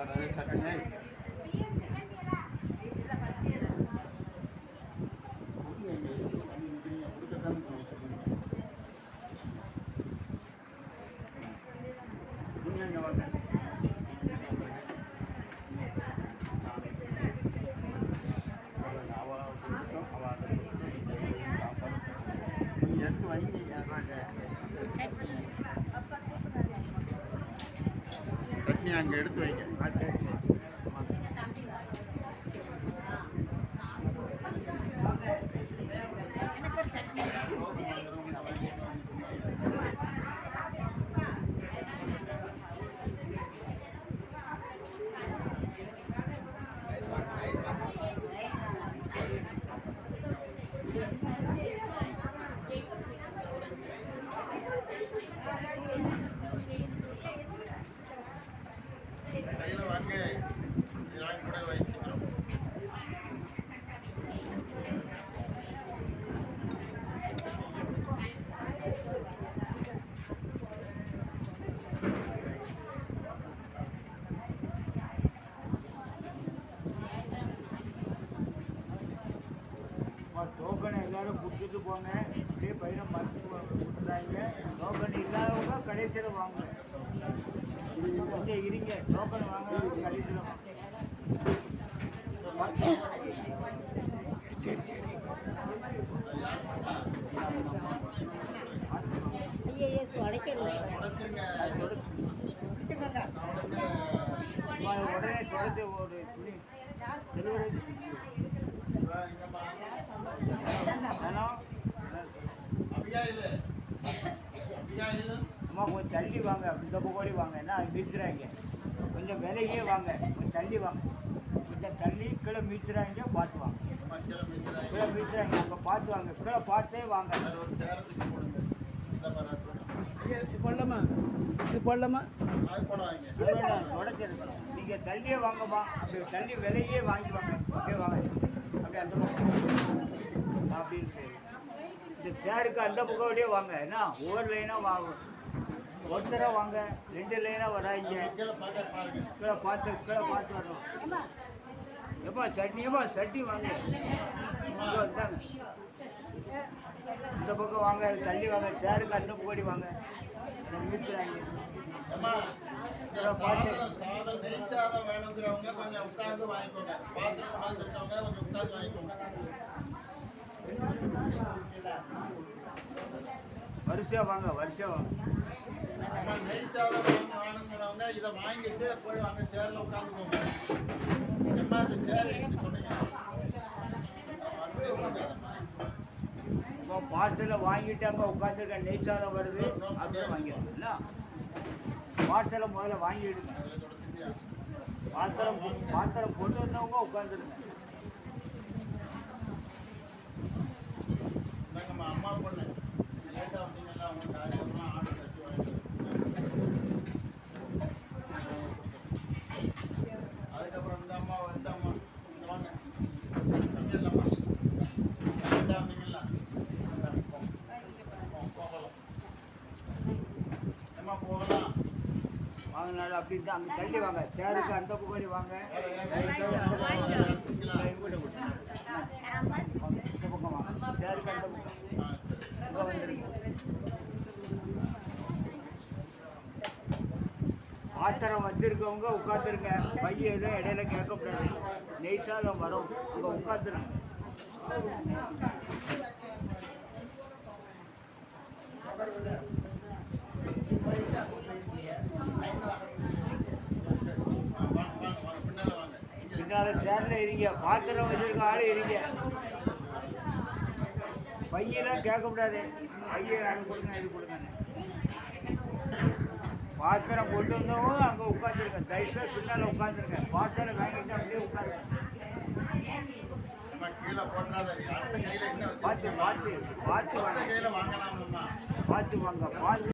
சட்னி எடுத்து வைங்க. சட்னி அங்கே எடுத்து வைங்க. டோக்கன் எல்லாரும் கொடுத்துட்டு போங்க. அப்படியே பையனை மறுத்து கொடுத்துட்டாங்க. டோக்கன் இல்லாதவங்க கடைசியில் வாங்க. கொஞ்சம் இருங்க. டோக்கன் வாங்க கடைசியில் வாங்க. சரி சரி உடனே தொடர்ந்து ஒரு துணி அம்மா கொஞ்சம் தள்ளி வாங்க. இந்த பக்கோடி வாங்க. என்ன மீச்சுறாங்க. கொஞ்சம் விலையே வாங்க. கொஞ்சம் தள்ளி வாங்க. கொஞ்சம் தள்ளி கீழே மீச்சுறாங்க. பார்த்து வாங்க. கீழே மீச்சுறாங்க. அங்கே பார்த்து வாங்க. கீழே பார்த்தே வாங்க. போடலாமா? இது போடலாமா? உடச்சிருக்கணும். நீங்கள் தள்ளியே வாங்கம்மா. அப்படி தள்ளி விலையே வாங்கி வாங்க. அப்படியே வாங்க. அப்படியே அந்த பக்கம் அப்படின்னு இந்த சேருக்கு அந்த பக்கம் அப்படியே வாங்க. என்ன ஒவ்வொரு லைனாக வாங்க. ஒருத்தராக வாங்க. 2 லைனாக வராங்க. கீழே பார்த்து வரணும். எப்பா சட்னியப்பா சட்னி வாங்க. வந்தாங்க இந்த பக்கம் வாங்க. தள்ளி வாங்க. சேருக்கு அந்த பக்கம் வாங்க. மீட்கிறாங்க. நெய் சாதம் வேணுங்கிறவங்க கொஞ்சம் உட்கார்ந்து வாங்கிக்கோங்க. பாத்திரம் உட்கார்ந்துருக்கவங்க கொஞ்சம் உட்கார்ந்து வாங்கிக்கோங்க. வரிசையா வாங்க. வரிசையா வாங்க. நெய் சாதம் வேணுங்கிறவங்க இதை வாங்கிட்டு போய் வாங்க. சேர்ல உட்காந்துக்கோங்க. எம்மா இந்த சேர் சொன்னீங்க. பார்சலில் வாங்கிட்டு அங்கே உட்காந்துருக்க நெய் சாதம் வருது. அப்படியே வாங்கிடுங்க. பார்சலை முதல்ல வாங்கிடுங்க. பாத்திரம் கொண்டு வந்தவங்க உட்காந்துருங்க. அம்மா பொண்ணு லேட்டாக வந்தீங்கன்னா அவங்க காய்ச்சல்னா ஆர்டர் தச்சு வாங்கிட்டு அதுக்கப்புறம் இந்த அம்மா வந்தம்மா வாங்க. இல்லைம்மா லேட்டாக வந்தீங்களா போகலாம். ஏம்மா போகலாம் வாங்கினாலும் அப்படி தான் அங்கே தள்ளி வாங்க. சேருக்கு அந்த பக்கம் வாங்க. இந்த பக்கம் வாங்க. சேருக்கு அந்த பக்கம் பாத்திரம் வச்சிருக்கவங்க உட்காந்துருங்க. பையன் எதுவும் இடையில கேட்கக்கூடாது. நெய் சாதம் வரும். அங்கே உட்காந்துருங்க. பின்னால சேர்ல இருங்க. பாத்திரம் வச்சிருக்க ஆளு இருங்க. பையெல்லாம் கேட்கக்கூடாது. பையன் அது கொடுங்க இது கொடுங்க. பாத்திரம் கொண்டு வந்தவங்க அங்கே உட்காந்துருங்க. தயவுசு பின்னால் உட்காந்துருங்க. பார்சலை வாங்கிட்டு அப்படியே உட்காந்துருங்க. பார்த்து வாங்க. பார்த்து வாங்க.